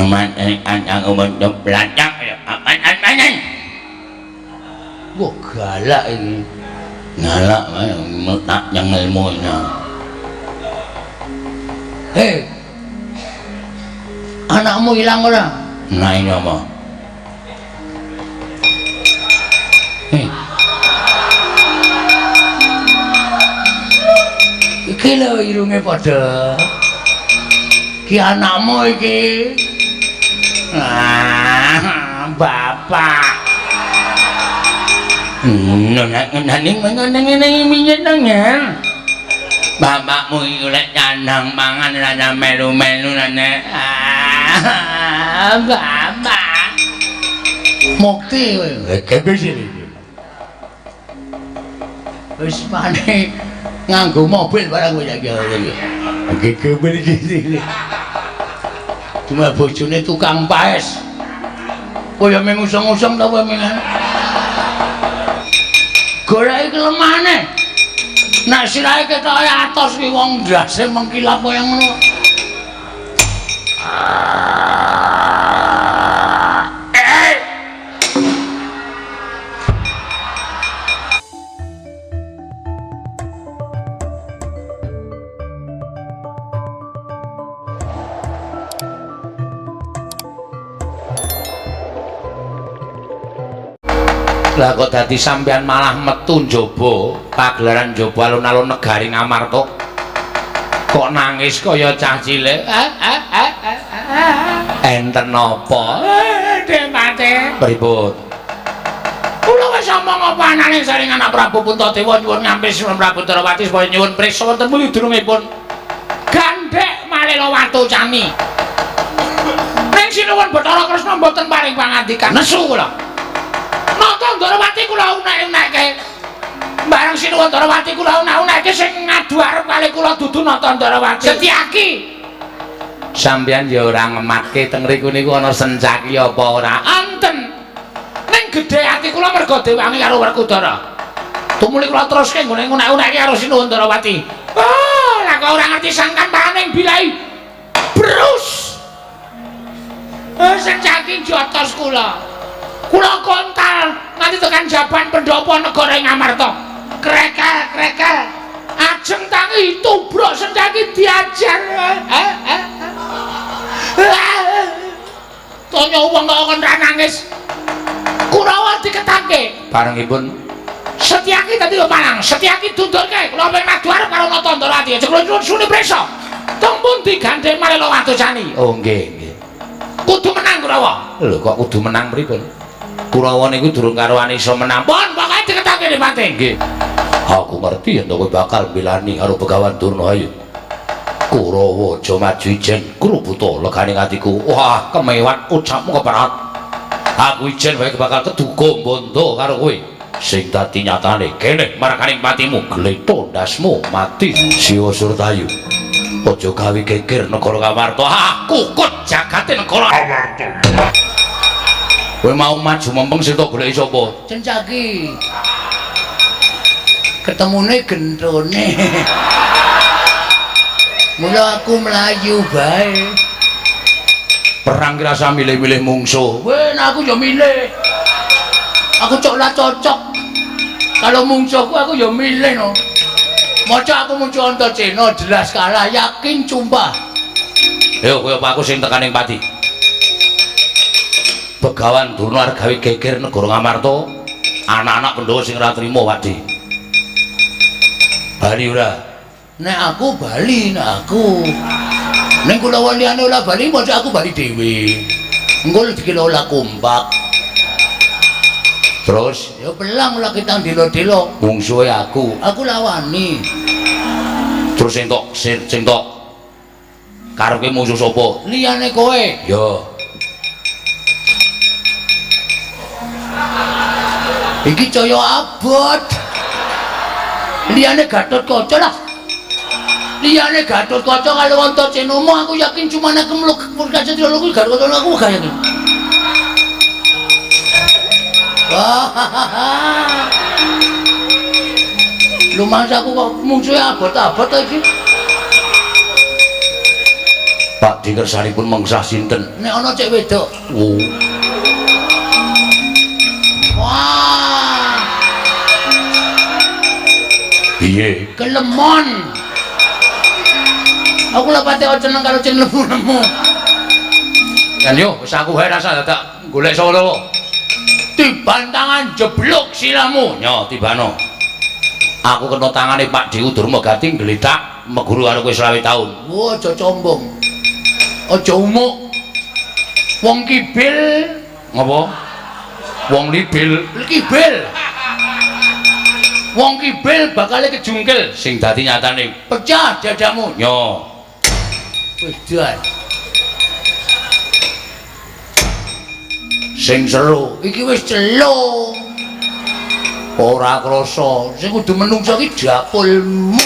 aman ancang umum belacak aman. Wah galak ini. Ngalak tak yang ilmunya. Hei, anakmu hilang ora? Nah ini apa? Iki lho irunge padha. Ki anakmu iki. Bapak. Nang bapakmu iku lek nyandang mangan rada melu-melu nane. Bapak. Mukti kowe. Gebes iki. Wis mane nganggo mobil barang kowe iki. Gebel iki. Cuma bojone tukang paes. Kaya mung usung-usung ta kowe meneh. Goleki kelemane. Nek sirahe ketoke atos ki wong ndase mengkilap kaya ngono. Lah kok dadi sampean malah metu njaba pagelaran njaba alun-alun negari Ngamarta kok nangis kaya cah cilik enten napa Demate pripun kula wis omong apa anane saring anak Prabu Puntadewa nyuwun ngampis Sunan Prabu Darawati supaya nyuwun priksa wonten mulidurungipun gandhek Malila Watu Cani ning sinuwun Bathara Kresna mboten paring pangandikan nesu kula Nata Darawati kula unek-unekke. Bareng sinuwun Darawati kula unek-unekke sing ngadu arep kali kula dudu Nata Darawati. Setyaki. Sampeyan ya ora ngematke teng mriku niku ana sencaki apa ora? Anten. Ning gedhe ati kula merga diwangi karo Werkudara. Tumuli kula teruske nggone unek-unekke karo sinuwun Darawati. Oh, lah kok ora ngerti sangkan paning bilai. Brus. Sencaki jotos kula. Kula kontal nganti tekan jaban pendopo negara Ngamarta. Krekel. Ajeng tangi tubruk sencaki diajar. Tanya wong kok kon ra nangis. Kurawa diketake. Barengipun Setyaki tadi lho Malang, Setyaki dundurke. Kula pengen madu arep karo Nata Darawati. Jek sune preso. Teng pundi gandeng Malila Watu Cani? Oh nggih. Kudu menang Kurawa. Lho kok kudu menang pripun? Kurawa niku durung karuan iso menang. Pun pokoke diketake Demate. Nggih. Aku ngerti yen kowe bakal milani karo Begawan Durnayu. Kurawa aja maju ijen krubuta legane atiku. Wah, kemewat ucapmu keparat. Aku ijen wae bakal keduga bondo karo kowe. Sing dadi nyatane kene marakaning patimu gletho ndasmu mati Siwa Surtayu. Aja gawe geger negara Ngamarta. Aku kut jagate negara Ngamarta. Kowe mau maju mempeng sing tok goleki sapa? Sencaki. Ketemune gendone. Mula aku melayu bae. Perang kirasa milih-milih mungsuh. Weh, aku ya milih. Aku cocok. Kalau mungsuhku aku ya milih no. Maca aku muncul Antaséna jelas kalah yakin cumpah. Yo kowe apa aku sing tekaning pati. Begawan Durna arep gawe geger negara Ngamarta, anak-anak Pandhawa sing ora trima wadi. Bali ora? Nek aku bali, nek aku. Ning kula liyane ora bali, mosok aku bali dhewe. Engko dikira kompak. Terus ya belang lah kita dilo-dilo. mungsuhe aku. Aku lawani. Terus sing tok karepe musuh sapa? Liyane kowe. Ya. Iki caya abot. Liyane Gatotkaca lah. Liyane Gatotkaca karo Antaséna aku yakin cuma nek kemluk Purkaca Trilo kuwi Gatotkaca aku gak yakin. Wah. Lumangsaku kok mungsuhe abot-abot iki. Pak dikersaripun mengsah sinten? Nek ana cek wedok. Oh. Wah. Piye? Kelemon. Aku lepate aja nang karo ceng lemu-lemu. Kan yo wis aku wae rasa dadak golek Solo. Dibantangan jeblok silamu. Nyo tibano. Aku kena tangane Pak Dewu Durmagati ngletak meguru karo kowe 20 taun. Wo aja combong. Aja umuk. Wong kibil Ngopo? Wong libil kibil. Wong kibil bakal kejungkil sing dadi nyatane pecah dadamu. nyo. Wedan. Sing seru Iki wis celo. ora krasa Sing kudu menungso iki dapulmu.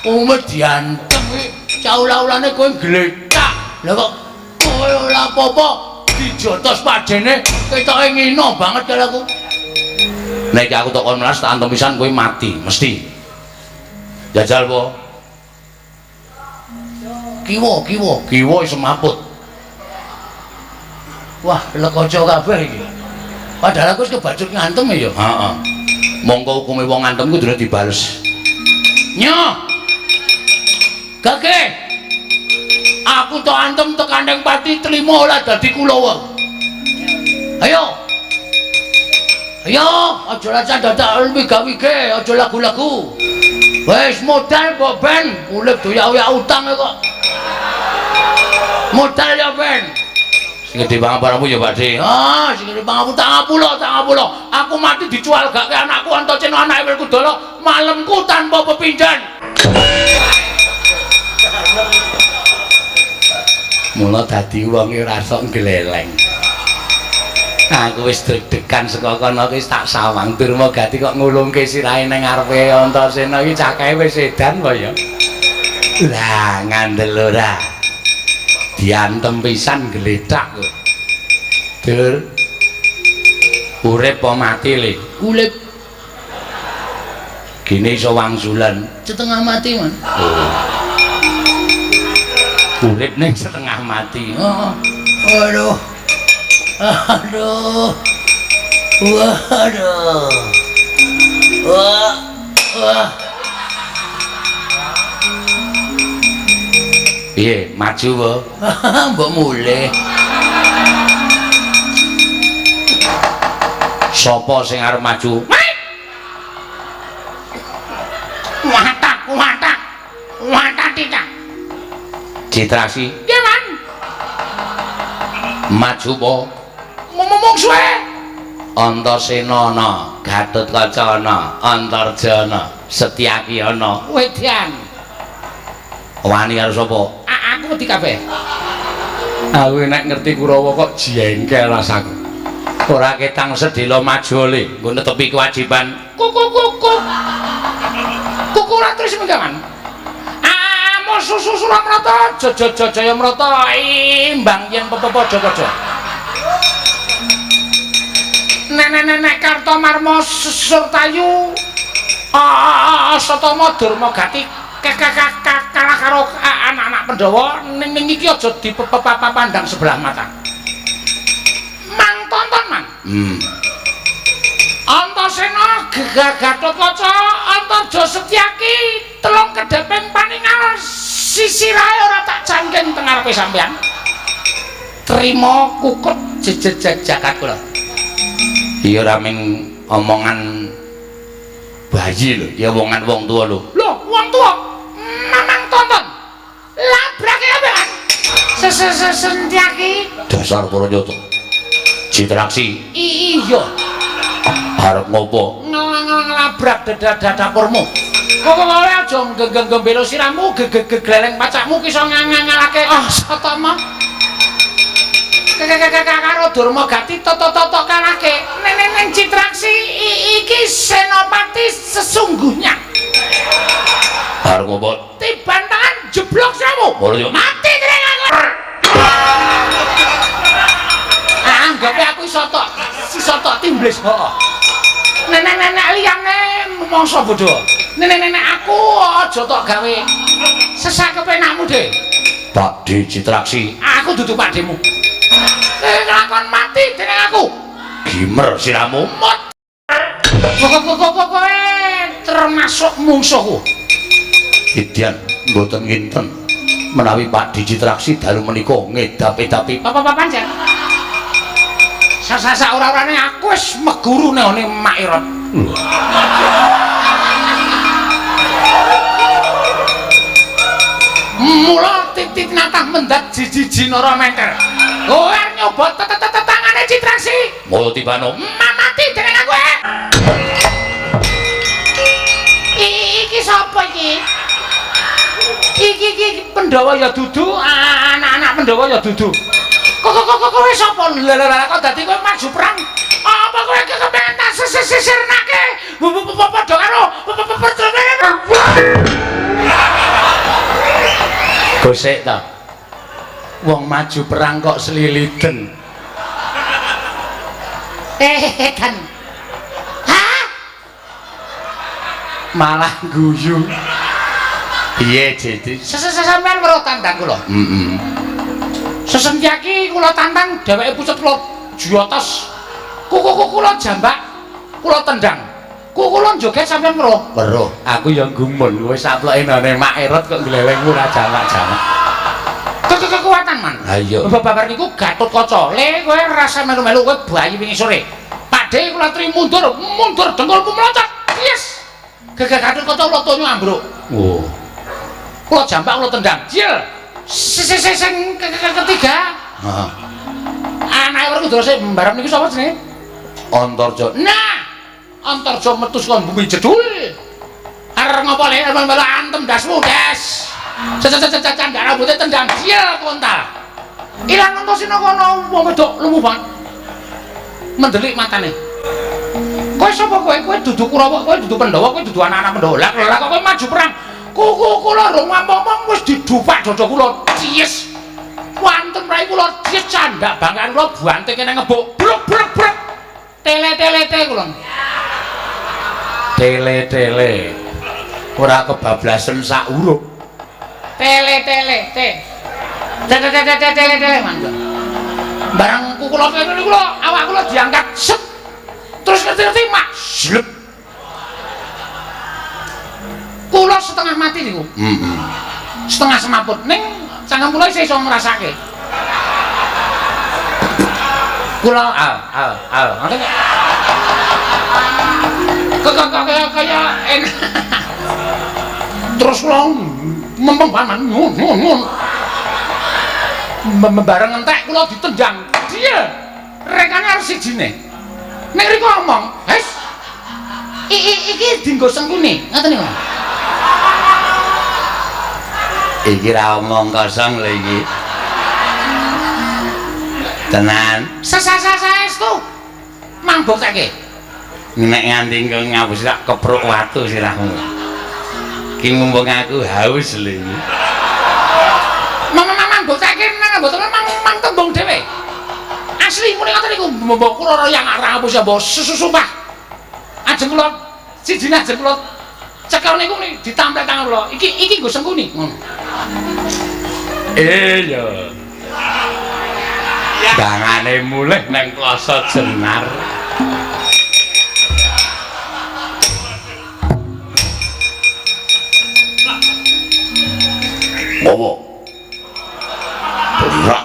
Ume diantem iki caula-ulane kowe gletak. Lah kok kowe ora apa-apa dijotos padene ketoke ngino banget karo aku. nek aku tok kon melas tak antem pisan kowe mati mesti. Jajal po. Kiwa. Kiwa semaput. Wah, lekojo kabeh iki. Padahal aku wis kebacut ngantem ya. Heeh. Mongko hukume wong ngantem kudu dibales. Nyo. Gage. Aku tok antem tekandeng pati trimo ora dadi Kulawa. Ayo. Ayo, aja racan dadak wige-wige, aja lagu-lagu. Wis modal kok ben, urip doyak-oyak utang kok. Modal ya ben. Sing gedhe banget barangmu ya Pak De. Ah, sing ngene bang aku 30. Aku mati dijual gak ke anakku Antoceno anake Werkudara malemku tanpa pepindhan. Mula dadi wong e ora sok gleleng. Aku wis deg-degan saka kono wis tak sawang Durmagati kok ngulungke sirahe nang ngarepe Antasena iki cakahe wis edan kok ya. Lah ngandel ora. Diantem pisan gledak kok. Dur. Urip apa mati le? Kulip Gini iso wangsulan. setengah mati man. Urip ning setengah mati. Oh. Aduh. Waduh. Wah. Piye, maju po? Mbok mulih. Sapa sing arep maju? Watak tidak. Citrasi Nggih, Man. maju po? Ngomong suwe. Antasena ana, Gatotkaca ana, Antarjana, Setyaki ana. Wedan. Wani karo sapa? Aku wedi kabeh. Aku nek ngerti Kurawa kok jengkel rasaku. Ora ketang sedhela maju le, nggo netepi kewajiban. Kuku ora terus menggaman. Amo susu Suramrata, Jayamrata imbang yen pepo-pojo-pojo. Nenek Kartomarma Surtayu. Satama Durmagati kalah karo anak-anak Pandhawa ning iki aja dipepapandang sebelah mata. Mang tonton, Mang. Antasena Gatotkaca Antarja Setyaki telung kedheping paningal sisirahe ora tak jangken teng ngarepe sampean. Trima kukut jejeg jagat kula. Iya ora ming omongan bayi lho, ya omongan wong tua lho. Lho, wong tua mamang tonton. Labrake sampean. Setyaki. Dasar Puranyata. Citraksi Iya. arep ngopo? Ngelabrak dapurmu. Kok kowe aja gembelo siramu, gegleleng pacakmu ki iso ngangalake Satama. Karo Durmagati toto kalake. Neng Citraksi iki senopati sesungguhnya. Arep ngopo? Tibantangan jeblok samu. Mati kring aku. Anggape aku iso tok timblis kok. Nenek-nenek liyane mangsa bodho. Nenek-nenek aku aja tok gawe sesak kepenakmu, De. Pakde Citraksi. Aku dudu pakdemu. Lakon mati dening aku. Gimer siramu. Kowe termasuk mungsuhku. Idyan mboten nginten menawi Pakde Citraksi dalu menika ngedap-edapi Apa-apa jan. Sasa ora-orane aku wis meguru nang Mak Irot. Mula titik natah mendat jiji nara menter. Kowe nyoba tangane Citraksi. Mula tibano Mati dengan aku. Iki sapa iki? Iki Pandhawa ya dudu, anak-anak Pandhawa ya dudu. Kowe sapa? Lah kok dadi kowe maju perang? Apa kowe kepengen tak sisirnake? Padha karo perjuangan. gosek ta. Wong maju perang kok seliliten. Kan. Hah? Malah guyu. Piye jadi? Sampeyan weruh tandang kula. Heeh. Sesentyaki kula tantang dheweke pucet kula juyotos. Kuku kula jambak, kula tendang. Kula joget sampeyan weruh. Weruh, aku ya gumun wis saploke nane Mak Erot kok glelengmu ora jamak-jamak. Kekuatan man. Ha iya. Babar niku Gatotkaca. Le kowe rasa melu-melu kowe bayi wingi sore. Pakde kula tri mundur dengkulmu melocot. Yes. Gatotkaca kula tonyo ambruk. Oh. Kula jambak kula tendang. Jil. Sing ketiga. Heeh. Anake werku terus mbarep niku sapa jenenge? Antarja. Nah, Antarja metu saka bumi jedul. Arep ngopo le melu antem dasmu, Des. Cacacacacan rambutnya tendang dia kontal. Ilang entosina kono wong wedok lumu banget. Mendelik matane. Kowe sapa kowe? Kowe dudu Kurawa, kowe dudu Pandhawa, kowe dudu anak-anak Pandhawa. Lah kok kowe maju perang? Kuku kula rung ngomong wis didupak dada kula. Cies. Wonten rai kula cies candak bangkan kula buante kene ngebuk. Bruk. Tele-telete kula. Tele-tele. Ora kebablasen sak huruf. Tele mangga. Barang kula kene kula awak kula diangkat set. Terus ngerti-ngerti mak slep. Kula setengah mati niku. Heeh. Setengah semaput ning cangkem kula isih iso ngrasake. Kula ngoten kok kaya enak. Terus kula membaman nun. Bareng entek kula ditendang. Dia rekane arep sijine. Nek riku ngomong, "Hes. Iki dienggo sengkune." Ngoten niku. Iki ra omong kosong lho iki. Tenan. Saestu. Mang bokteke. Nek nganti engko ngabus tak kepruk watu sirahmu. Ki mumpung aku haus lho iki. Mang bokteke nang mboten mang tembung dhewe. Asli muni ngoten niku mbok kula yang arang apa sih mbok sumpah. Ajeng kula sijine ajeng kula cekel niku ditampel tangan kula. Iki nggo sengkuni. Ngono. Iya. Dangane mulih nang Plasa Jenar. Bobo.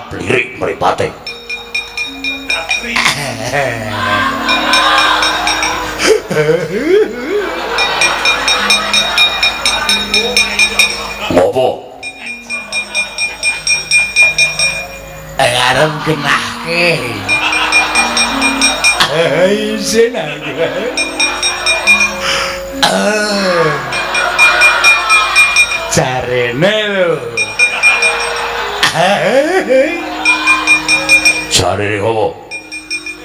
Blirik mripate. Bobo. Arep genahke. Senang. Jarene lho. Jarene opo?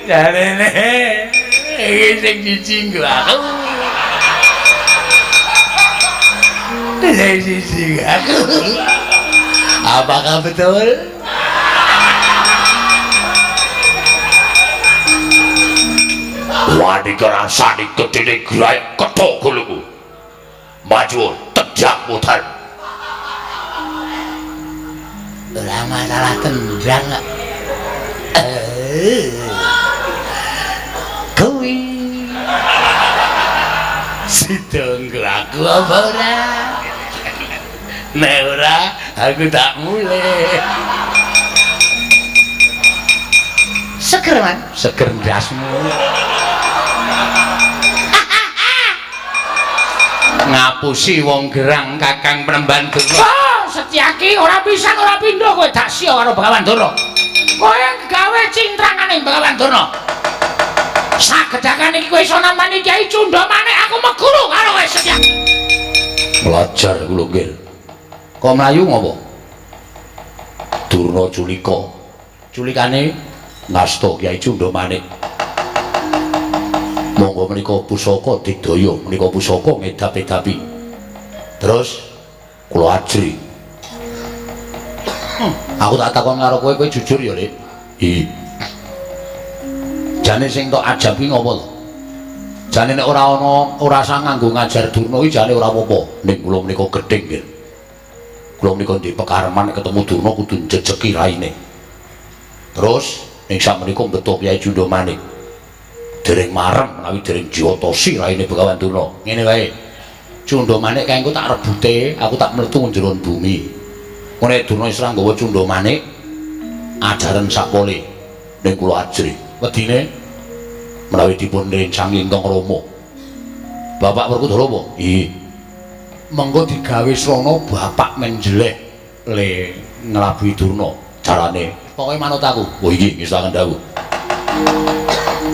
Jarene iki sing dicinggo aku. Sing aku. Apakah betul? Wani kerasani gedene grai ketok guluku. Maju tejak mutar. masalah tendang. Kuwi sidong aku apa ora? Nek ora aku tak mulai. Seger man, seger ndasmu. Ngapusi wong gerang Kakang Prambandana. Oh, Setyaki ora pisan ora pindho kowe dak sia karo Bagawandana. Kowe gawe cintrangane Bagawandana. Sagedakan iki kowe iso nampani Kyai Cundamane aku meguru karo kowe Setyaki. Belajar kula nggih. Kok mlayu ngopo? Durna culika. Culikane ngasta Kyai Cundamane. Monggo menika pusaka digdaya, menika pusaka ngedap-edapi. Terus kula ajri. Aku tak takon karo kowe, kowe jujur ya, Lik? Iya. Jane sing tok ajab ki ngopo to? Jane nek ora sang nganggo ngajar Durna iki jane ora apa-apa. Ning kula menika gedhing nggih. Kula menika ndek pekareman nek ketemu Durna kudu njejeki raine. Terus ning sak menika mbeto Kyai Cundamane. Dereng marem menawi dereng jiwatosi raine Bagawandana. Ngene wae. Cundamane kae engko tak rebute, aku tak mlebu njero bumi. Ngene Durna Isra nggawa Cundamane ajaran sakpole ning kula ajri. Wedine menawi dipun rencang ingkang Rama. Bapak Werkudara apa? Iya. Mengko digawe srana bapak menjeleh le nglabuhi Durna. Carane pokoke manut aku. Oh iki ngisaken dawuh.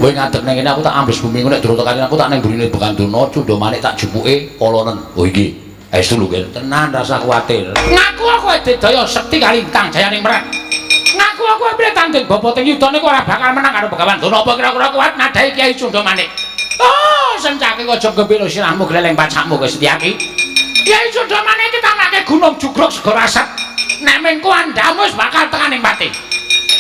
Kowe ngadeg ning kene aku tak ambes bumi nek durung tekan aku tak ning burine Bagawandana Cundamane tak jepuke kolonen. Oh iki. Estu lho Gil. Tenan rasa kuwatir. Ngaku kowe dedaya sekti kalintang jayaning merat. Ngaku kowe piye tanding boboting yudane kok ora bakal menang karo Bagawandana apa kira-kira kuat nadahi Kyai Cundamane. Oh, Setyaki aja gembira sirahmu gleleng pacakmu kowe Setyaki. Kyai Cundamane iki tamake gunung jugruk segara asat. Nek mengko andamu wis bakal tekaning pati.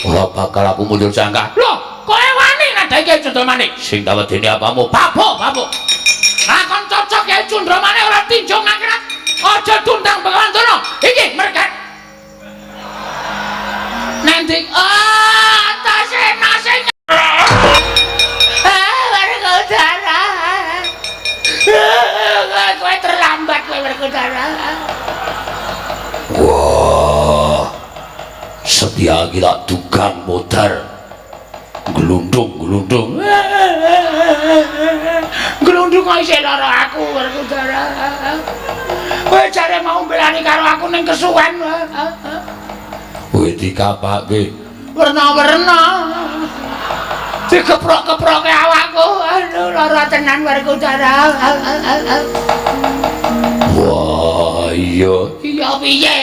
Ora bakal aku mundur jangka. Lho, kowe wani nadahi Kyai Cundamane. Sing tak wedeni apamu? Babuk. Lakon cocok Kyai Cundamane ora tinjung akhirat. Aja tundang Bagawandana. Iki mergat. Nanti atase nase. Werkudara. Kowe terlambat kowe Werkudara. Wah. Setyaki tak tukang modar. Glundung. Glundung kok isih lara aku Werkudara. Kowe jare mau belani karo aku ning kesuwen. Kowe dikapake Werna-werna. Dikeprok-keproke awakku. Aduh lara tenan Werkudara. wah iya. Iya piye?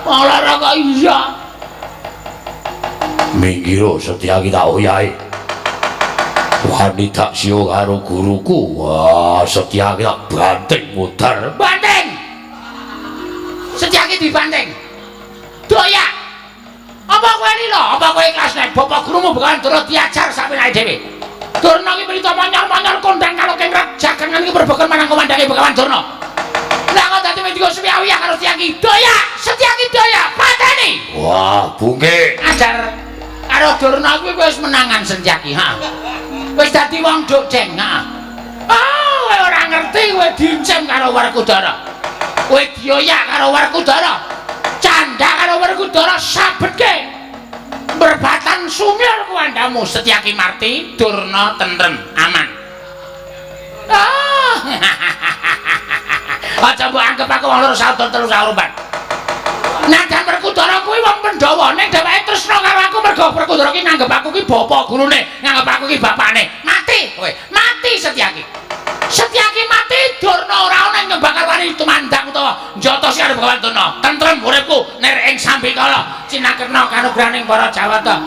Wong lara kok iya. Minggiro Setyaki tak oyahe. Wani tak sio karo guruku. Wah, Setyaki tak banting modar. Banting. Setyaki dibanting. Doyak. Apa kowe lilo? Apa kowe ikhlas nek bapak gurumu Bagawandana diajar sampe naik dhewe? Durna iki berita manyar-manyar kondang karo kengrat jagangan iki berbogan marang komandange Bagawandana. Lah kok dadi medhiko suwi-awi karo Setyaki. Doyak, Setyaki doyak, pateni. Wah, bungke. Ajar karo Durna kuwi wis menangan Setyaki, ha. Wis dadi wong dokjeng, ha. Oh, kowe ora ngerti kowe diincem karo Werkudara. Kowe dioyak karo Werkudara. Canda karo Werkudara sabetke. Berbatan sumir kuwandamu Setyaki Marti, Durna tentrem, aman. Ah. Aja mbok anggap aku wong loro saut telu sauruban. Najan Werkudara kuwi wong Pandhawa ning dheweke tresna karo aku mergo Werkudara ki nganggep aku ki bapak gurune, nganggep aku ki bapakne. Mati kowe, mati Setyaki. Setyaki mati Durna ora ana ing bakal wani tumandang utawa njotos karo Bagawandana. Tentrem uripku ner ing sambikala cinakerna kanugrahaning para Jawata.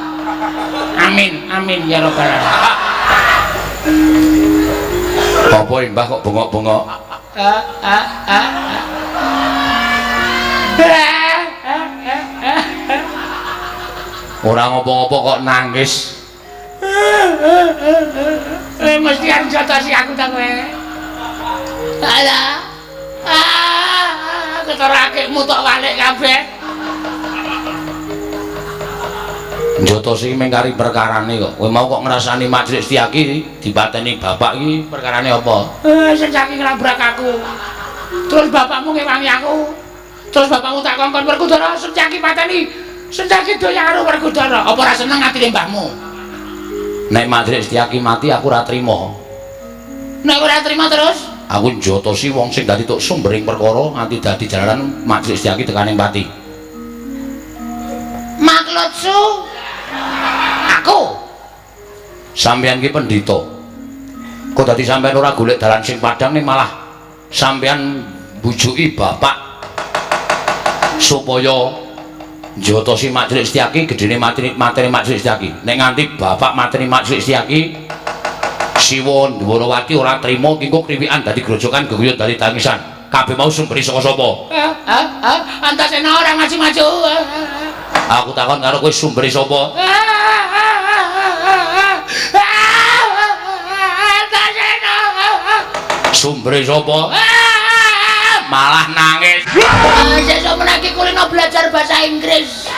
Amin, amin ya rabbal alamin. Apa Mbah kok bengok-bengok? Ora ngopo-ngopo kok nangis. Mesti arep jotosi aku ta kowe. Ala. Ketara akikmu tok walik kabeh. Njata sing mengkari perkarane kok. Kowe mau kok ngrasani Majelis Setyaki dipateni bapak iki perkarane apa? Senjaki nglabrak aku. Terus bapakmu ngewangi aku. Terus bapakmu tak kongkon Werkudara, Senjaki pateni. Senjaki doya karo Werkudara. Apa ora seneng atine mbahmu? Nek Majelis Setyaki mati aku ora trima. Nek ora trima terus? Aku njotosi wong sing dadi tok sumbering perkara nganti dadi jalaran Majelis Setyaki tekaning pati. Makludsu aku sampeyan ki pendhita. Kok dadi sampeyan ora golek dalan sing padhang ning malah sampeyan bujuki bapak supaya njotosi Majelis Setyaki gedene materi Majelis Setyaki. Nek nganti bapak materi Majelis Setyaki Siwa Ndwarawati ora trima kingko kriwikan dadi grojokan geguyut dadi tangisan. Kabeh mau sumberi saka sapa? Antasena ora maju-maju. Aku takon karo kowe sumberi sapa? Antasena. Sumberi sapa? Malah nangis. Sesuk menaki kulino belajar bahasa Inggris.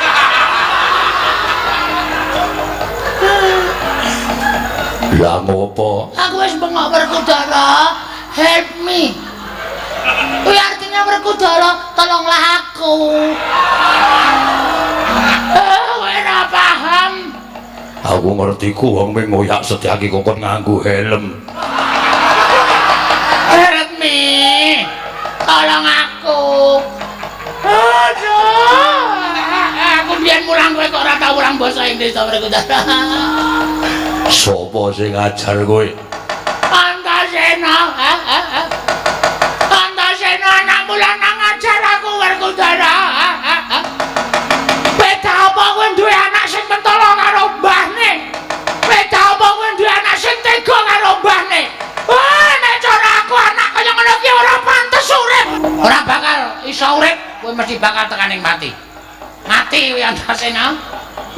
Lah ngopo? Aku wis bengok Werkudara, help me. Kuwi artinya Werkudara, tolonglah aku. Kowe ora paham. Aku ngerti ku wong ming ngoyak Setyaki kok nganggo helm. Help me. Tolong aku. Aduh. Aku biyen mulang kowe kok ora tau mulang basa Inggris to Werkudara. Sopo sing ngajar kowe? Antasena. Antasena anak mulan nang ngajar aku Werkudara. Beda apa kowe duwe anak sing mentolo karo mbahne? Beda apa kowe duwe anak sing tega karo mbahne? Nek cara aku anak kaya ngono ki ora pantes urip. Ora bakal iso urip, kowe mesti bakal tekaning mati. Mati kowe Antasena.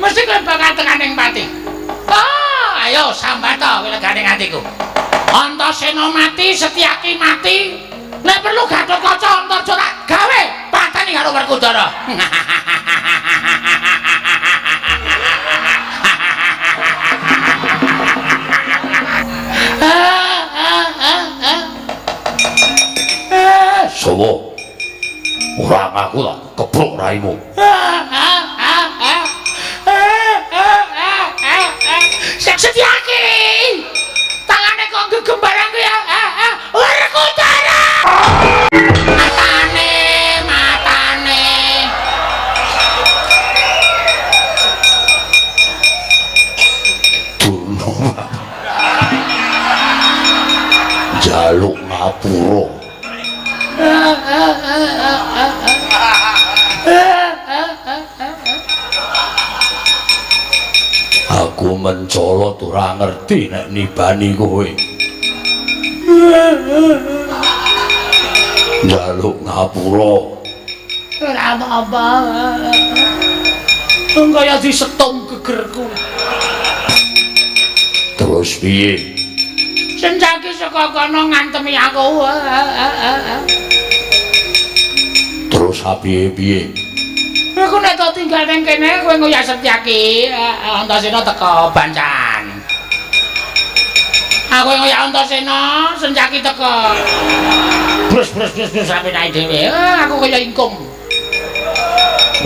Mesti kowe bakal tekaning mati. Ayo sambato kowe legane atiku. Antasena mati, Setyaki mati. Nek perlu Gatotkaca Antarja tak gawe pateni karo Werkudara. Sopo? Ora ngaku tak kepruk raimu. Setyaki! Tangane kok gegembaran ku ya? Werkudara! Matane. Durna. Jaluk ngapura. Aku mencolot ora ngerti nek nibani kowe. Jaluk ngapura. Ora apa-apa. Kaya disetung gegerku. Terus piye? Senjaki saka kono ngantemi aku. Terus piye? Aku nek tak tinggal ning kene kowe ngoyak Setyaki, Antasena teko Bancan. Aku ngoyak Antasena, Senjaki teko. Brus sampe naik dhewe. Aku kaya ingkung.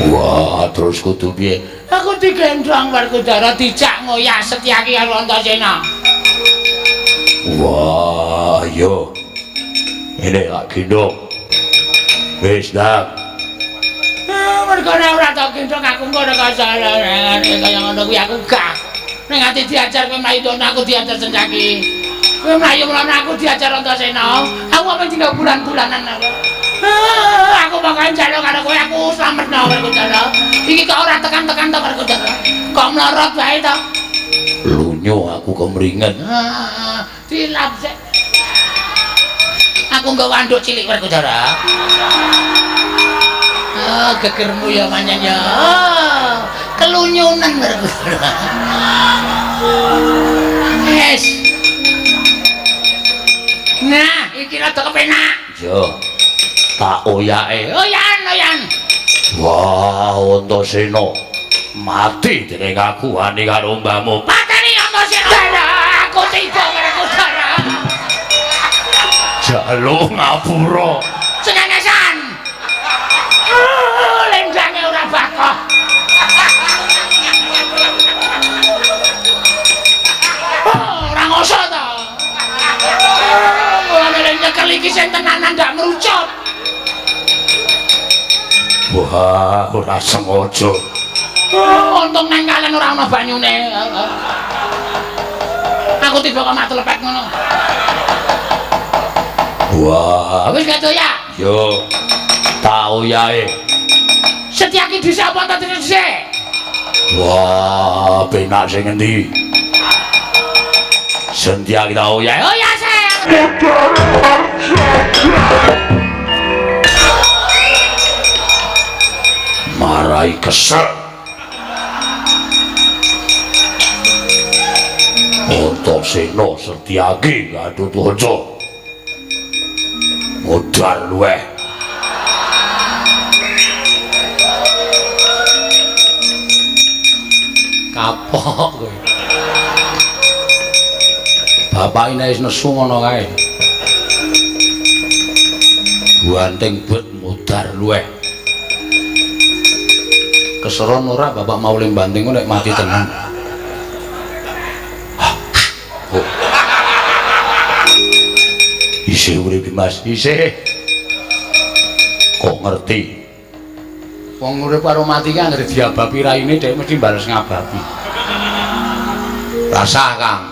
Wah, terus kudu piye? Aku digendong Werkudara dijak ngoyak Setyaki karo Antasena. Wah, yo. Ini lak gendong. Wis dak. Mergane ora tau gendong aku ngono kaya kaya ngono kuwi aku gak. Ning ati diajar kowe mlayu dono aku diajar Senjaki. Kowe mlayu mlawan aku diajar Antasena. Aku apa tinggal bulan-bulanan aku. Aku bakal njaluk karo kowe aku slametno Werkudara. Iki kok ora tekan-tekan to Werkudara. Kok mlorot wae to. Lunyo aku kemringen. Dilap sik. Aku nggo wanduk cilik Werkudara. Gegermu ya manyan ya. Kelunyunan Werkudara. Yes. Nah, iki rada kepenak. Yo. Tak oyake. Oyan. Wah, Antasena. mati dening aku wani karo mbahmu. Pateni Antasena. Aku tiba mereka dara. Jaluk ngapura. Cengengesan. Lendrange ora bakoh. Ora ngoso to. Mulane lek nyekel iki sing tenanan ndak merucut. Wah, ora sengaja. Untung nang kalen ora ana banyune. Aku tiba kok mak telepek ngono. Wah, Wis gak ya? yo tau yae. Setyaki dhisik apa ta dhisik? Wah, penak sing endi? Setyaki tau yae. Oh ya, Sek. Marai kesel. Antasena Setyaki Gatotkaca. Modal luweh. Kapok kowe. Bapak ini wis nesu ngono kae. Buanting bet modal luweh. Keseron ora bapak mau lembanting nek mati tenan. Oh. Isih urip Mas, isih. Kok ngerti? Wong urip karo mati kan anggere diabapi raine dhek mesti bales ngabapi. Rasa Kang.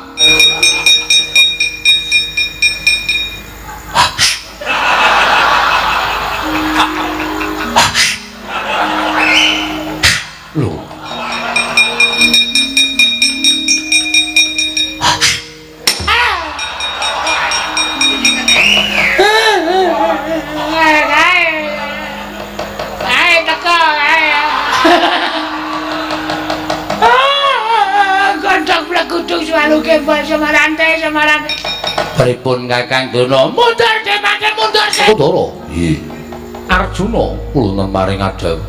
Lho. Semarang. Pripun Kakang Dono? Mundur dipake mundur sik. Saudara, nggih. Arjuna kula maring adhawu.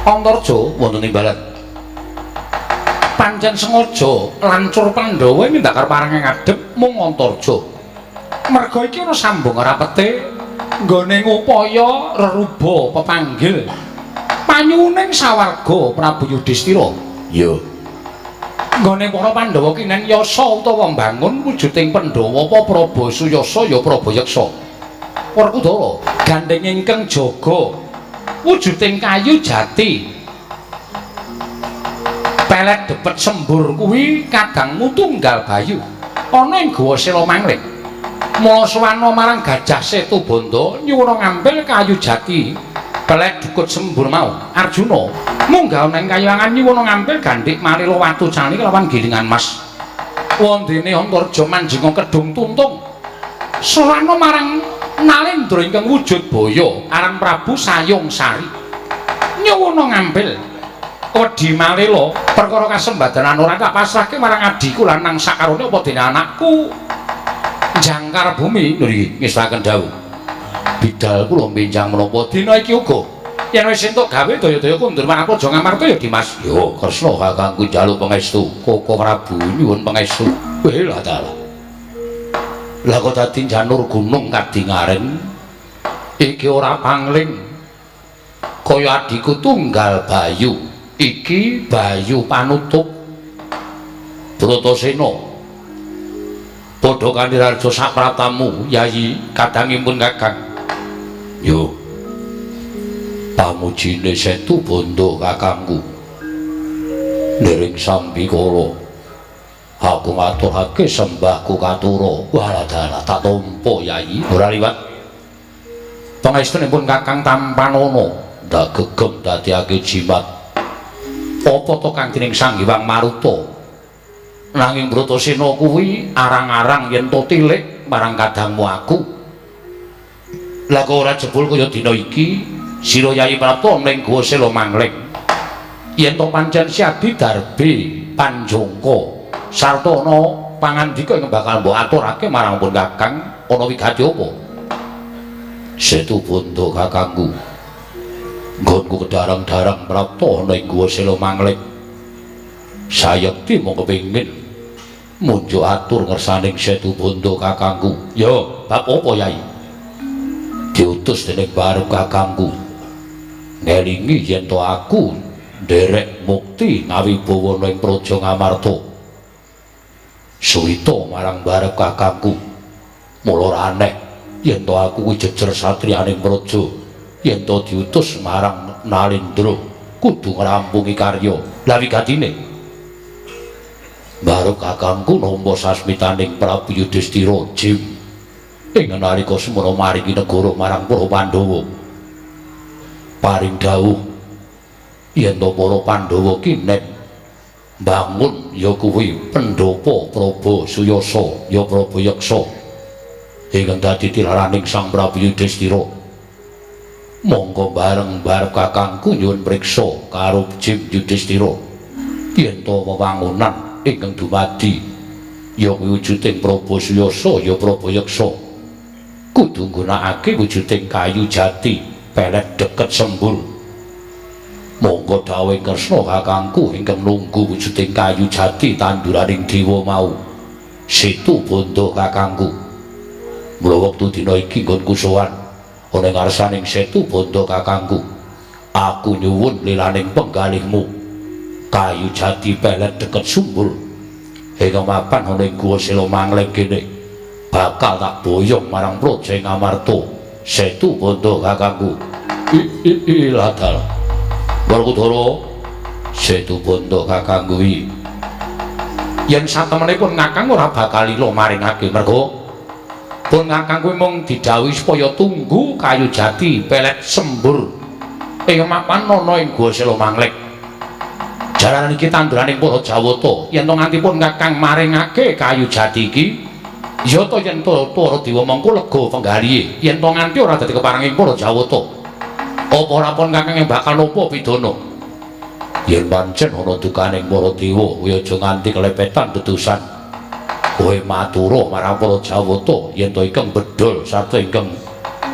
Antarja wonten timbalan. Pancen sengaja lancur Pandhawa nindakar parange ngadhep mung Antarja. Merga iki ana sambung rapete nggone ngupaya reruba pepanggil panyuwuning sawarga Prabu Yudhistira. Iya. Nggone para Pandhawa kinen yasa utawa mbangun wujuding Pandhawa apa Prabasuyasa ya Prabayeksa. Werkudara gandeng ingkang jaga wujuding kayu jati. Pelet depet sembur kuwi kadangmu tunggal bayu ana ing gawa Sela Mangling. Mula suwana marang Gajah Setubanda nyuwuna ngambil kayu jati pelet dukut sembur mau. Arjuna munggah nang kayangan nyuwuna ngambil gandhik marila watu cani kelawan gilingan mas. Wondene Antarja manjing kedung tuntung suwana marang Nalendra ingkang wujud baya aran Prabu Sayung Sari nyuwuna ngambil wedi malila perkara kasembadanan ora tak pasrahke marang adiku lanang sakarone apa dene anakku jangkar bumi niki ngesaken dawuh bidal kula benjang menapa dina iki uga yen wis entuk gawe daya-daya kundur mangko aja ngamarta ya Dimas yo Kresna kakangku njaluk pangestu Koko Prabu nyuwun pangestu weh lah dalah lah kok dadi janur gunung kadingaren iki ora pangling kaya adiku tunggal Bayu iki Bayu panutup Bratasena padha kanthi raja sapratamu Yayi kadangipun Kakang yo pamujine Setubanda kakangku nering sambikala aku ngaturake sembahku katura waladala tak tampa Yayi ora liwat pangestunipun Kakang Tampanana ndak gegem dadiake jimat apa to kang dening Sang Hyang Maruta nanging Bratasena kuwi arang-arang yen to tilik marang kadangmu aku lah kok ora jebul kaya dina iki sira Yayi Prapta ning gawa Sela Mangling yen to pancen siadi darbe panjangka sarta ana pangandika ing bakal mbok aturake marang pun Kakang ana wigati apa Setubanda kakangku nggonku kedarang-darang prapta ana ing Guwa Selomanglik. Sayekti mung kepengin munjuk atur ngersaning Setu Bondo kakangku. Yo, bab apa Yai? Diutus dening Barep kakangku. Ngelingi yen to aku nderek mukti ngawibawa ing Praja Ngamarta. Suwita marang Barep kakangku. Mula aneh yen to aku kuwi jejer satriyaning praja, yen to diutus marang Nalindra kudu ngrampungi karya. Lah wigatine Barep kakangku nampa sasmitaning Prabu Yudhistira Jim ing nalika semana maringi negara marang para Pandhawa. Paring dawuh yen to para Pandhawa kinen bangun ya kuwi pendhapa Praba Suyasa ya Praba Yeksa ingkang dadi tilaraning Sang Prabu Yudhistira. Monggo bareng Barep kakangku nyuwun priksa karo Jim Yudhistira yen to wewangunan ingkang dumadi ya kuwi wujuding Praba Suyasa ya Praba Yeksa kudu nggunakake wujuding kayu jati pelet deket Sembul. Monggo dawuh Kresna kakangku ingkang nunggu wujuding kayu jati tanduraning dewa mau Setu Bondo kakangku. Mula wektu dina iki nggonku sowan ana ngarsaning Setu Bondo kakangku. Aku nyuwun lilaning penggalihmu kayu jati pelet deket Sembul ingkang mapan ana ing Guwa Selomanglik kene bakal tak boyong marang Praja Ngamarta Setu Bondo kakangku. Iladal Werkudara Setu Bondo kakangku yen satemenipun Kakang ora bakal lila maringake merga pun Kakang kuwi mung didhawuhi supaya tunggu kayu jati pelet Sembur ing mapan ana ing Guwa Selomanglik. Jalaran iki tanduraning para Jawata yen to nganti pun Kakang maringake kayu jati iki ya to yen to para dewa mangko lega penggalihe yen to nganti ora dadi keparenging para Jawata apa ora pun Kakang bakal napa pidana. Yen pancen ana dukaning para dewa kuwi aja nganti kelepetan tetusan kowe matura marang para Jawata yen to ingkang bedol sarta ingkang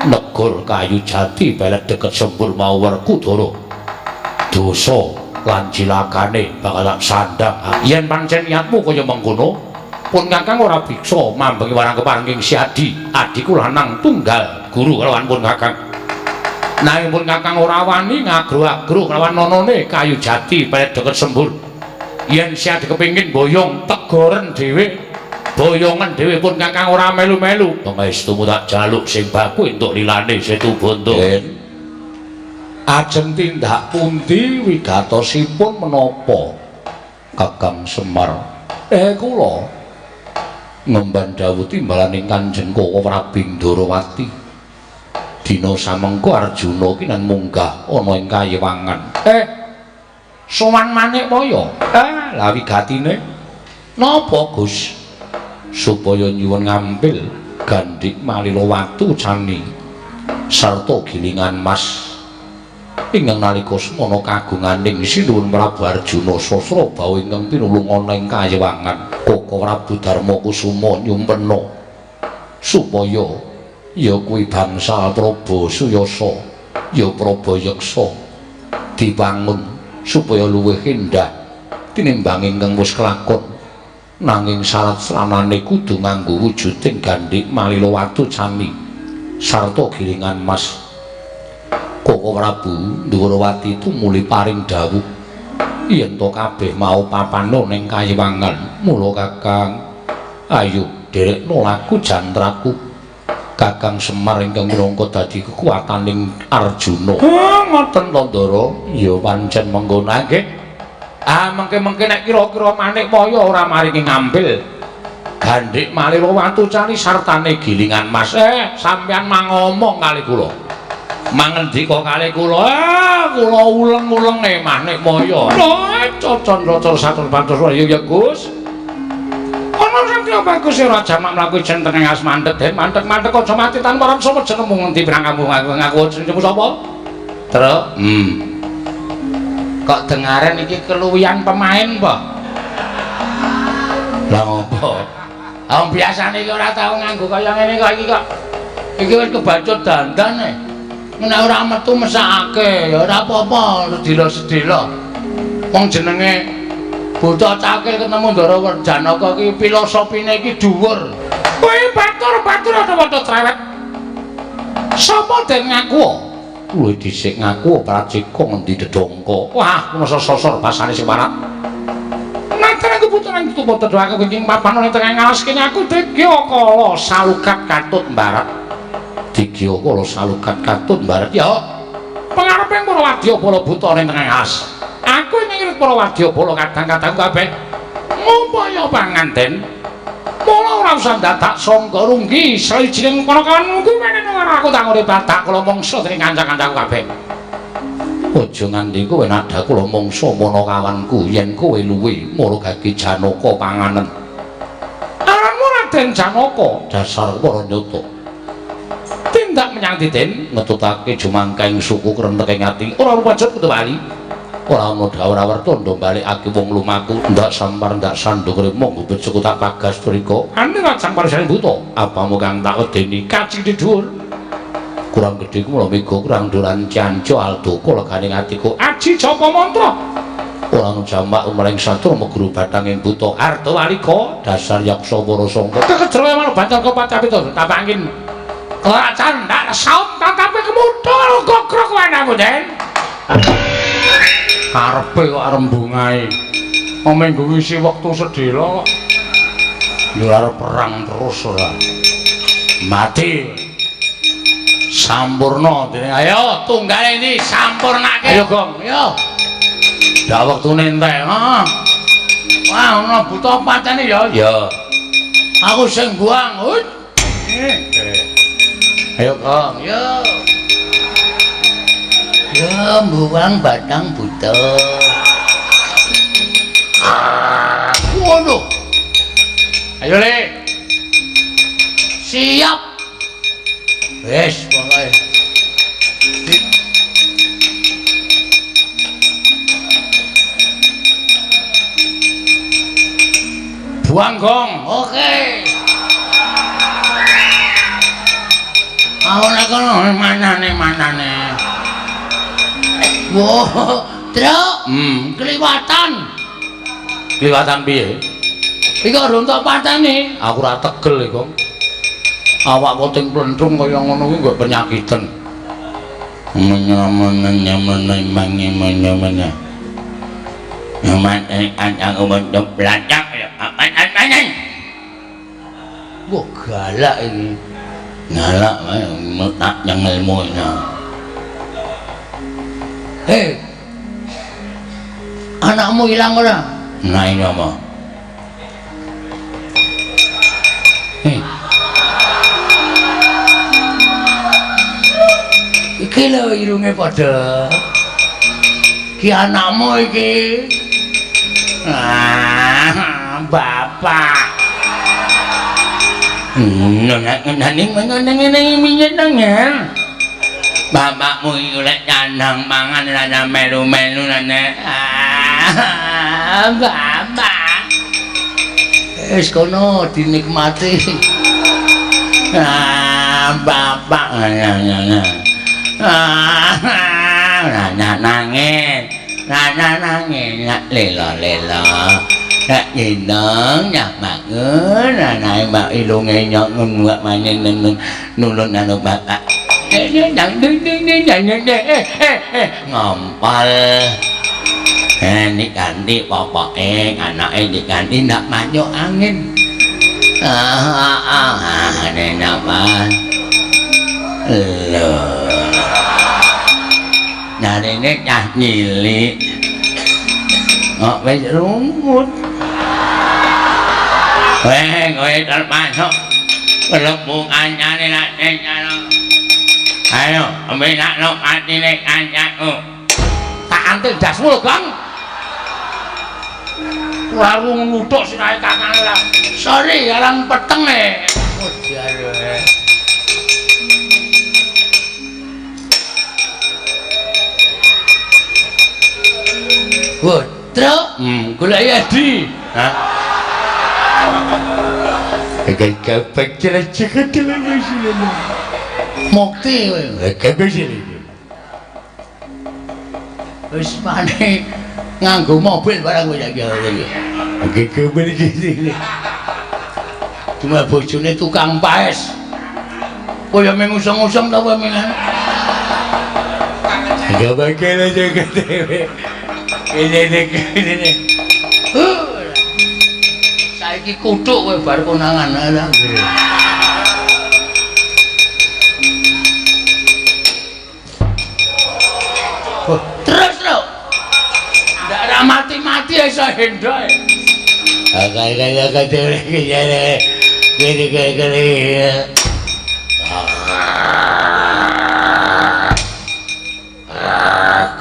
negor kayu jati pelet deket Sembul mau Werkudara dosa lan cilakane bakal tak sandang. Yen pancen niatmu kaya mengkono pun Kakang ora bisa mambengi warang keparenging si adiku lanang tunggal guru kelawan pun Kakang. Nanging pun Kakang ora wani ngagro-agro kelawan nonone kayu jati pelet deket Sembul. Yen si adi kepingin boyong tegoren dhewe boyongan dhewe pun Kakang ora melu-melu. Pangestumu tak jaluk sing baku entuk lilane Setu Bondo. Ajeng tindak pundi wigatosipun menapa Kakang Semar? Kula ngemban dawuh timbalaning Kanjeng Kawa Prabing Darawati. Dina samengko Arjuna ki nan munggah ana ing Kayewangan. Sowan Manikmaya. Lah wigatine napa, Gus? Supaya nyuwun ngambil Gandhik Malila Watu Cani sarta gilingan mas ingkang nalika semana kagunganing Sinuwun Prabu Arjuna Sasrabawa ingkang pinulung ana ing Kayewangan. Koko Prabu Darmakusuma nyumpena supaya ya kuwi bangsa Praba Suyasa ya Praba Yeksa dibangun supaya luwih endah tinimbang ingkang wis kelakon. Nanging syarat selanane kudu nganggo wujuding Gandhik Malila Watu Cani sarta gilingan mas. Koko Prabu Darawati tumuli paring dawuh yen to kabeh mau papana ning Kayewangan. Mula Kakang ayo derekno laku jantraku Kakang Semar ingkang minangka dadi kekuwataning Arjuna. Ngoten to Ndara. Ya pancen mengkono nggih. Mengke-mengke nek kira-kira Manikmaya ora maringi ngambil Gandhik Malila Watu Cani sartane gilingan mas. Sampeyan mangomong kali kula. Mangendika kali kula, kula uleng-uleng Manikmaya. Cocon-cocon satur bantus ya Gus. Ana satya bagus ora jamak mlaku jenten ing asmandet den mandhek-mandhek aja mati tanpa rasa jenengmu ngendi pirang kamu ngaku jenengmu sapa? Truk. Kok dengaren iki keluwihan pemain apa? Lah ngopo? Biasane iki ora tau nganggo kaya ngene kok iki kok. Iki wis kebacut dandan nek ora metu mesake ya ora apa-apa sedila-sedila. Wong jenenge Buta Cakil ketemu Ndara Janaka iki filosofine iki dhuwur. Kowe batur ada waca cerewet. Sapa den ngaku? Kuwi dhisik ngaku Pracika ngendi dedongko. Wah, masa sosor basane sing parat. Nanten aku butuh nang tuwa doaku wingking papan ning tengah ngalas kene aku Degya Kala salukat katut mbarat. Degya Kala salukat katut mbarat ya. Pangareping para wadyabala buta ning tengah ngalas. Aku ingin para wadyabala kadang-kadang kabeh ngumpaya panganten. Mula ora usah dadak sangka runggi sawijining panakawan kuwi menen ora aku tak urip dadak kula mangsa dening kanca-kancaku kabeh. Aja nganti kowe nadak kula mangsa panakawanku yen kowe luwih Maragagi Janaka panganen. Aranmu Raden Janaka Dasar para nyata. tindak menyang Diden Ngetutake jumangkaing suku krenteking ati ora rupajut kudu bali. Ora ana dawuh wartanda balikake wong lumaku ndak sampar ndak sanduk monggo bejoku tak pagas mriko. Ane rajang parisane buta. Apamu kang tak wedeni Kacing dhuwur. kurang gedhe kula mega kurang dolan canco aldo legane atiku Aji japa mantra. ora jamak umring satru guru batanging buta arta walika dasar yaksa para sangka Kekejroe malah bantal kepacapi to tapangin. Ora candak saut tatape kemudhul gogrok wanamu Den. karepe kok rembungae menggo ngisi wektu sedhela kok yo arep perang terus ora mati sampurna dene ayo tunggale iki sampurnake ayo Gong yo dak wektune entek wah ana buta pacane ya ya aku sing buang ayo Gong yo ya buang batang buta waduh ayo Le siap wes pokoke buang Gong oke mau nek kono manane Wah, Truk. Kliwatan. Kliwatan piye? Iki rontok patene. Aku ora tegel iki, Kong. Awak poting plentrung kaya ngono kuwi nggo penyakiten. Menyamene mangi-mangi. Aman aku bentuk belacak ya. Aman. Wah, galak iki. Galak wae tak yang ilmunya. Hei, anakmu hilang ora? Nah ini apa? Hei, iki lho irunge padha. Ki anakmu iki. Bapak. Ngene bapakmu iki lek nyandang mangan rada melu-melu nane. Bapak. Wis kono dinikmati. Bapak. Nangis. Lelo. Nek jeneng nyak bangun anae mbak ilunge nyok nguak manen nulun anu bapak. Ngompol ini ganti popoke anake diganti ndak manyuk angin ini napa lho narine cah nyilik kok wis rumut kowe termasuk kelembung anyane nak ayo, ambil nak nok atine kancaku. Tak antil dasmu lho, Bang. Warung nuthuk sirahe kakane lah. Sorry, arang peteng e. Aduh. Wah, Truk. Golek Adi. Hah? Kayak pecel ceket lagi sini. Mukti kowe. Kabeh sini. wis mane nganggo mobil barang kowe iki. Gegemen iki. Cuma bojone tukang paes. Kaya mengusung-usung ta kowe meneh. Gak bakal aja dhewe. Ini. Saiki kuthuk kowe bar konangan ala. Terus lho. Ndak ra mati-mati iso hendho. Agak dhewe gini.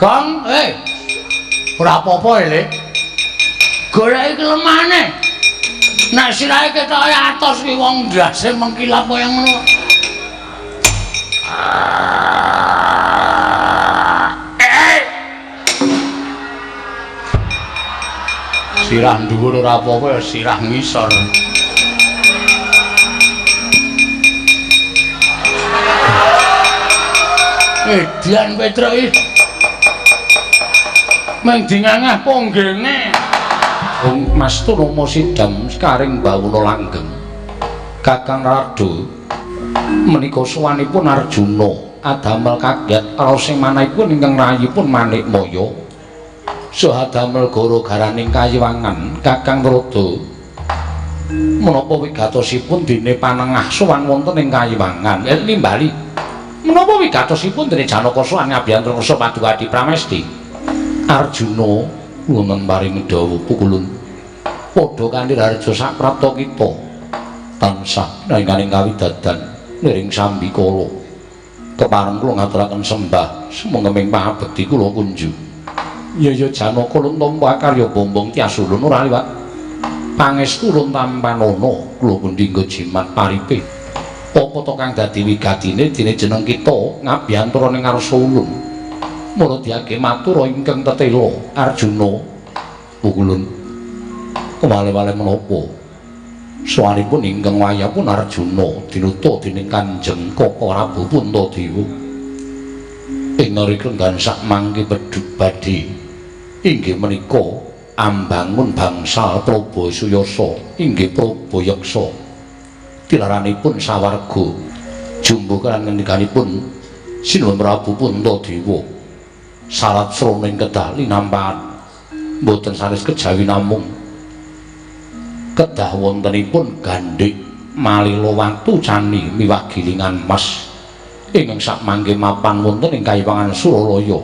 Kong, ora apa-apa le. Goleki kelemane. Nek sirahe ketoke atos ki wong ndase mengkilap kaya ngono. Sirah dhuwur ora apa-apa, sirah ngisor. Dian Petruk iki meng dingangah ponggene. Mas Tunomo Sidam karing bawuna langgeng. Kakang Radu menika sowanipun Arjuna adamel kaget raos sing manahipun ingkang rayipun Manikmaya. Saha damel gara-garaning kayiwangan Kakang Rada. Menapa wigatosipun dene panengah sowan wonten ing kayiwangan nimbali. Menapa wigatosipun dene Janaka sowan ngabiyantu Rasa Paduka Pramesti. Arjuna wonten paring dawa pukulun padha kanthi harja saprapta kita tansah nanging kawidadan liring sambikala kepareng kula ngaturaken sembah sumenging pangabekti kula kunju ya Janaka luntampa karya bombong tiasulun ora liwat pangestu luntampanana kula pundhingga jimat paripe apa to kang dadi wigatine dene jeneng kita ngabiyantura ning ngarsa ulun. Mula diake matur ingkang tetela Arjuna pukulun kewale-wale menapa sowanipun ingkang wayahipun Arjuna dinuta dening Kanjeng Koko Prabu Puntadewa ing ngrikun gansah mangke pedhut badhe inggih menika ambangun bangsa Prabasuyasa inggih Prabayaksa tilaranipun sawarga jumbo kan ngendikanipun Sinuwun Prabu Puntadewa syarat sroning kedah linampahan mboten sanes kejawi namung kedah wontenipun gandhik malila watu cani miwah gilingan mas ingkang sakmangke mapan wonten ing kayiwangan Suralaya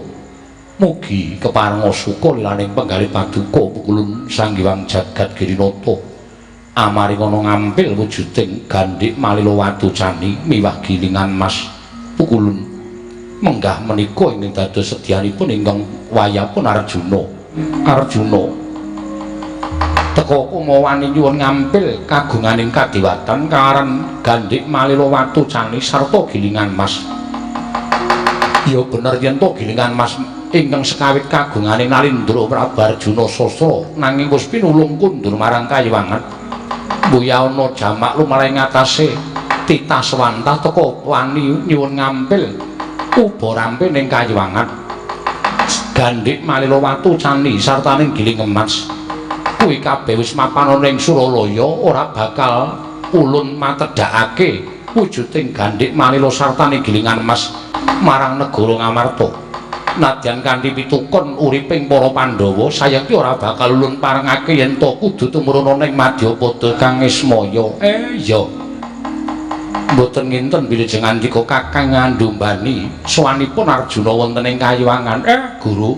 mugi keparenga suka lilaning penggalih paduka pukulun Sanghyang Jagat Girinata amaring ana ngampil wujuding gandhik malila watu cani miwah gilingan mas pukulun menggah menika ingkang dados sedyanipun ingkang wayahipun Arjuna. Arjuna teka kumawani nyuwun ngampil kagunganing kadewatan karan gandhik malila watu cani sarta gilingan mas. Ya bener yen to gilingan mas ingkang sekawit kagunganing Narendra Prabu Arjuna Sastra nanging wis pinulung kundur marang kayiwangan. Mbuya ana jamak lumaring ngatasé titah swantah teka wani nyuwun ngampil uba rampe ning kayiwangan gandhik malila watu cani sartaning giling emas kuwi kabeh wis mapan ana ing Suralaya ora bakal ulun matedhakake wujuding gandhik malila sartaning gilingan emas marang negara Ngamarta nadyan kanthi pitukon uriping para Pandhawa sayekti ora bakal ulun parengake yen to kudu tumurun ning Madyapada kang Ismaya ya mboten nginten wilujeng andika Kakang ngandumbani sowanipun Arjuna wonten ing kayiwangan. Guru.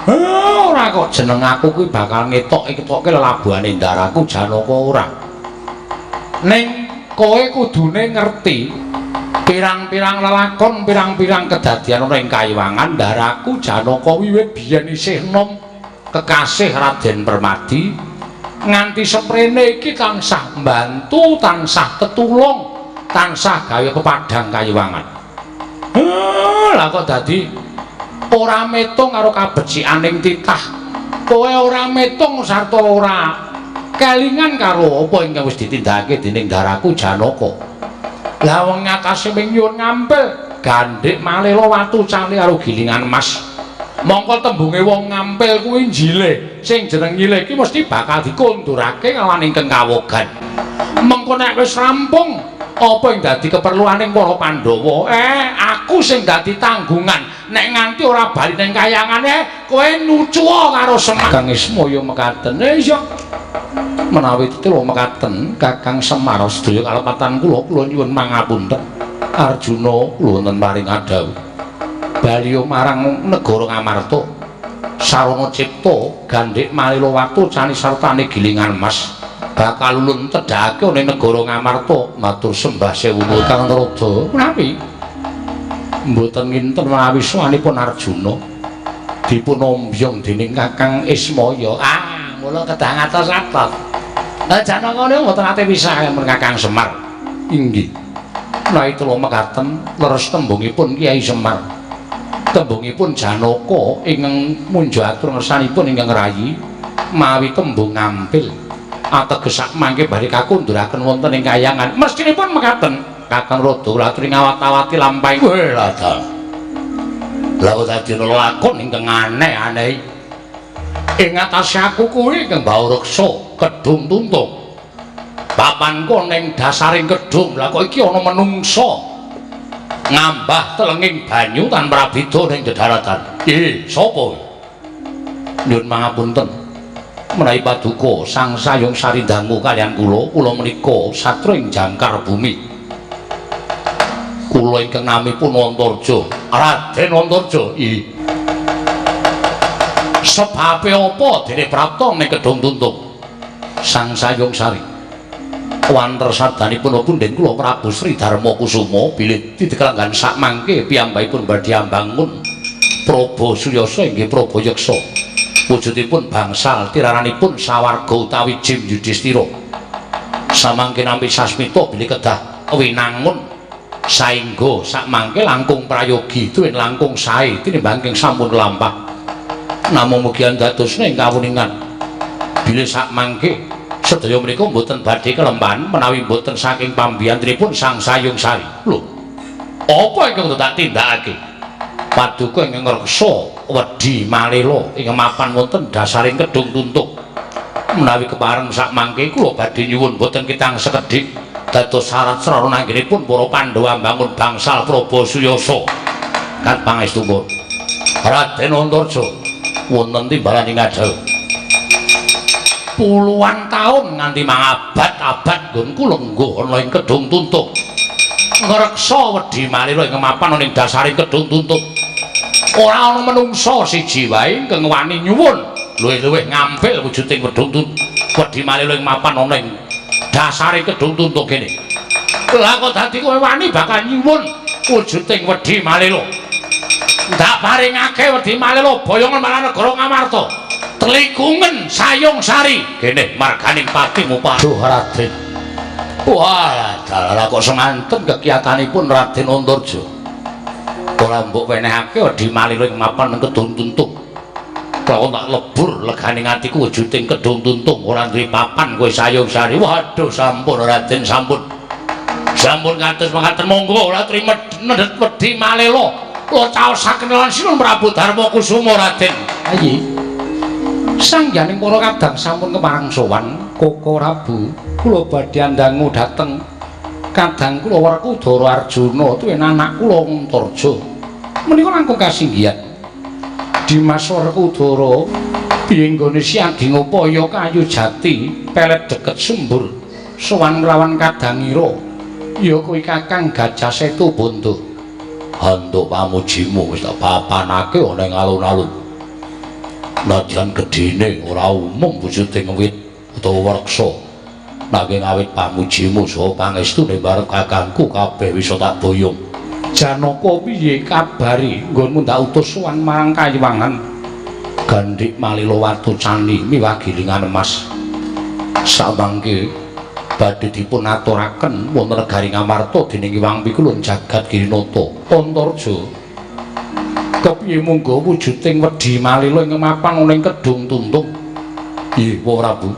Ora kok jeneng aku kuwi bakal ngetokke lelabuhane ndaraku Janaka ora. Ning kowe kudune ngerti pirang-pirang lelakon, pirang-pirang kedadian ana ing kayiwangan ndaraku Janaka wiwit biyen isih nom kekasih Raden Permadi. Nganti seprene iki tansah mbantu, tansah tetulung, tansah gawe pepadhang kayiwangan. Lah kok dadi ora metung karo kabecikaning titah. Kowe ora metung sarta ora kelingan karo apa ingkang wis ditindakake dening ndaraku Janaka. Lah wong nyatase ming nyuwun ngampil gandhik malila watu cani karo gilingan emas. Mongko tembunge wong ngampil kuwi njilih. Sing jeneng nyilih iki mesti bakal dikondurake kalawan ingkang kawogan. Mengko nek wis rampung apa yang dadi keperluaning para Pandhawa? Aku sing dadi tanggungan. Nek nganti ora bali ning kayangane, kowe nucuwa karo Semar. Kang Ismaya mekaten. Iya. Menawi titilo mekaten, Kakang Semar sedaya kalepatan kula nyuwun mangapunten. Arjuna kula wonten maring adhawuh. Baliya marang negara Ngamarta. Sarana cipta gandhik malila watu cani sartane gilingan emas. Bakal ulun tedhake ning negara Ngamarta matur sembah sewu Kang Narada. Menawi mboten nginten menawi sawanipun Arjuna dipun ombyong dening Kakang Ismaya. Mula kedah ngatos-atos. Janakane mboten ate pisah men Kakang Semar. Inggih. Menawi kula mekaten leres tembungipun Kyai Semar. Tembungipun Janaka ingkang munja atur ngersanipun ingkang rayi mawi tembung ngampil. Ateges sak mangke badhe kakunduraken wonten ing kayangan. Mestinipun mekaten. Kakang Rada latri ngawat-awati lampahing. Weh ladal. Lah kok dadi lakon ingkang aneh-aneh. Ing atase aku kuwi ingkang bau reksa kedung tuntung. Papanku ning dasaring kedung. Lah kok iki ana menungsa ngambah telenging banyu tanpa beda ning dedaratan. Sapa? Nyuwun mangapunten. Menawi paduka Sang Sayung Sari dangu kaliyan kula menika satra ing jangkar bumi. Kula ingkang namipun Antarja, Raden Antarja. Sebabe apa dene prapta ning Kedung Tuntung? Sang Sayung Sari. Wanter sardanipun punden kula Prabu Sri Darma Kusuma bilih didekelanggan sak mangke piyambakipun badhe ambangun Praba Suyasa inggih Praba Yeksa. Wujudipun bangsal tiraranipun sawarga utawi Jim Yudhistira. Samangke nampi sasmita bilih kedah winangun saengga sakmangke langkung prayogi tuwin langkung sae tinimbang sampun lampah. Namung mugi andadosna ing kawuningan bilih sakmangke sedaya menika mboten badhe kelemban menawi mboten saking pambiyantunipun Sang Sayung Sari. Lho, apa ingkang tak tindakake? Paduka ingkang ngreksa wedi malela ing mapan wonten dasaring Kedung Tuntung. Menawi kepareng sakmangke kula badhe nyuwun boten kitang sekedhik dados syarat sarana anggenipun para Pandhawa mbangun bangsal Praba Suyasa. Kan pangestuipun Raden Antarja wonten timbalan ing adhawuh. Puluhan taun nganti mangabad-abad nggon kula lengguh ana ing Kedung Tuntung. Ngreksa wedi malela ing mapan ing dasaring Kedung Tuntung. Ora ana menungsa siji wae ingkang wani nyuwun luwih-luwih ngampil wujuding Kedung Tuntung. Wedi malela ing mapan ana ing dasare Kedung Tuntung kene. Lah kok dadi kowe wani bakal nyuwun wujuding wedi malela. Ndak paringake wedi malela boyongan marang negara Ngamarta. Tlikungen Sayung Sari kene marganing patimu Paduh Raden. Wah, dalah kok semanten kegiatanipun Raden Antarja. Ora mbok wenehake wedi malela ing mapan Kedung Tuntung. Kok tak lebur leganing atiku wujuding Kedung Tuntung ora duwe papan kowe Sayung Sari. Waduh sampun Raden sampun. Sampun kados mekaten monggo ora trima nedhet wedi malela. Kula caosaken lan Sinun Prabu Darma Kusuma Raden. Ayi. Sangyaning para kadang sampun kepareng sowan Koko Rabu. Kula badhe andangu dhateng kadang kula Werkudara Arjuna tuwin anak kula Antarja. Menika langkung kasinggihan. Dimas Werkudara piye nggone siagi ngupaya kayu jati pelet deket sembur sowan nglawan Kadangira. Ya kuwi Kakang Gajah Setu Bondo. Handuk pamujimu wis tak papanake ana ing alun-alun. Nadyan gedene ora umum wujuding wit utawa werksa. Nanging awit pamujimu saha pangestune bareng kakangku kabeh wis tak boyong. Janaka piye kabari nggonmu ndak utus sowan marang Kayiwangan. Gandhik malila watu candi miwah gilingan emas. Samangke badhe dipun aturaken wonten negari Ngamarta dening Hyang Pikulun Jagat Girinata Antarja. Kepiye munggo wujuding wedi malila ing mapan ana ing Kedung Tuntung. Nggih, Prabu.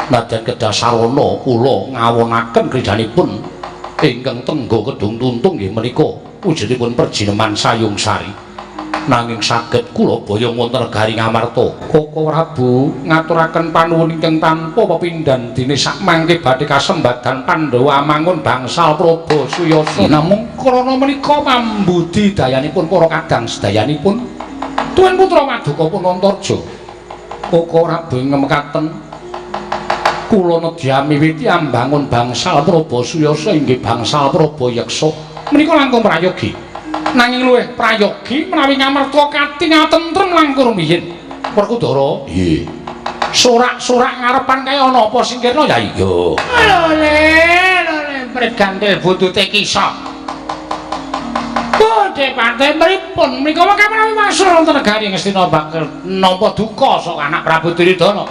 Nadyan kedah sarana kula ngawonaken kridanipun ingkang tenggo Kedung Tuntung nggih menika wujudipun perjineman Sayung Sari. nanging saged kula boyong wonten negari Ngamarta. Koko Prabu ngaturaken panuwun ingkang tanpa pepindhan dene sak mangke badhe kasembadan Pandhawa amangun bangsal Prabu Suyasa. Namung krana menika pambudi dayanipun para kadang sedayanipun tuwin putra Maduka pun Antarja. Koko Prabu ngemekaken kula nedya miwiti ambangun bangsal Prabu Suyasa inggih bangsal Prabu Yeksa. Menika langkung prayogi. Nanging luwih prayogi menawi Ngamarta katingal tentrem langkung rumiyin. Werkudara, Nggih. sorak-sorak ngarepan kaya ana apa singkirna ya iya. Lho, pregantil butute kisah. Bodhe pantai mripun menika mangke menawi wangsul wonten negari Ngastina bakal nampa duka sok anak Prabu Duryudana.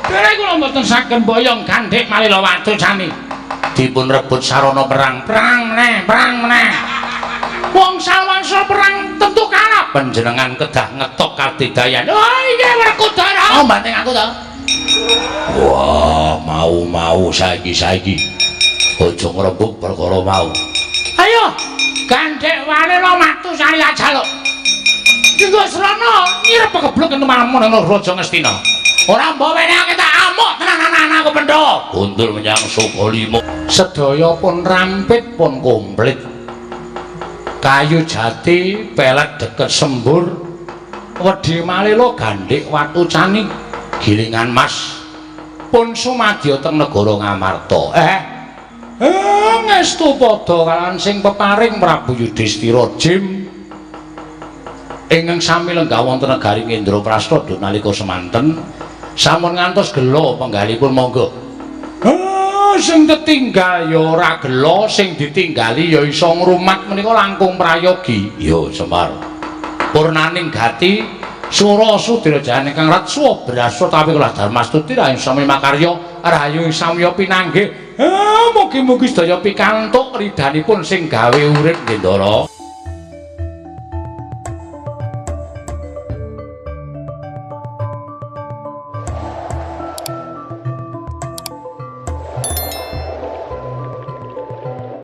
Dene kula mboten saged boyong gandhik malih watu sami. Dipun rebut sarana perang meneh. Wangsul perang tentu kalah. Panjenengan kedah ngetok kadidayan. Oh iya Werkudara. Oh banting aku to. Wah, mau saiki. Aja ngrembug perkara mau. Ayo, gandhek wale lo matu sari aja lo. Dinggo srana nyirep keblek entu mamun nang Raja Ngastina. Ora mbawene aku tak amuk tenan-tenan aku Pendhawa. Gundul menyang Sukalima. Sedaya pun rampit pun komplit. Kayu jati pelet deket sembur. Wedi malih lo gandhik watu cani gilingan mas. Pun sumadya teng negara Ngamarta. Ngestu padha kaliyan sing peparing Prabu Yudhistira Jim. Ingkang sami lenggah wonten negari Indraprastha nalika semanten sampun ngantos gela penggalipun monggo. Sing ditinggal ya ora gela, sing ditinggali ya iso ngrumat menika langkung prayogi. Yo Semar. Purnaning gati Sura Sudrajane kang ratsuwa brasa tapi kula Darmastuti raing sami makarya rahayu samya pinanggih. Mugi-mugi sedaya pikantuk ridhanipun sing gawe urip Gendara.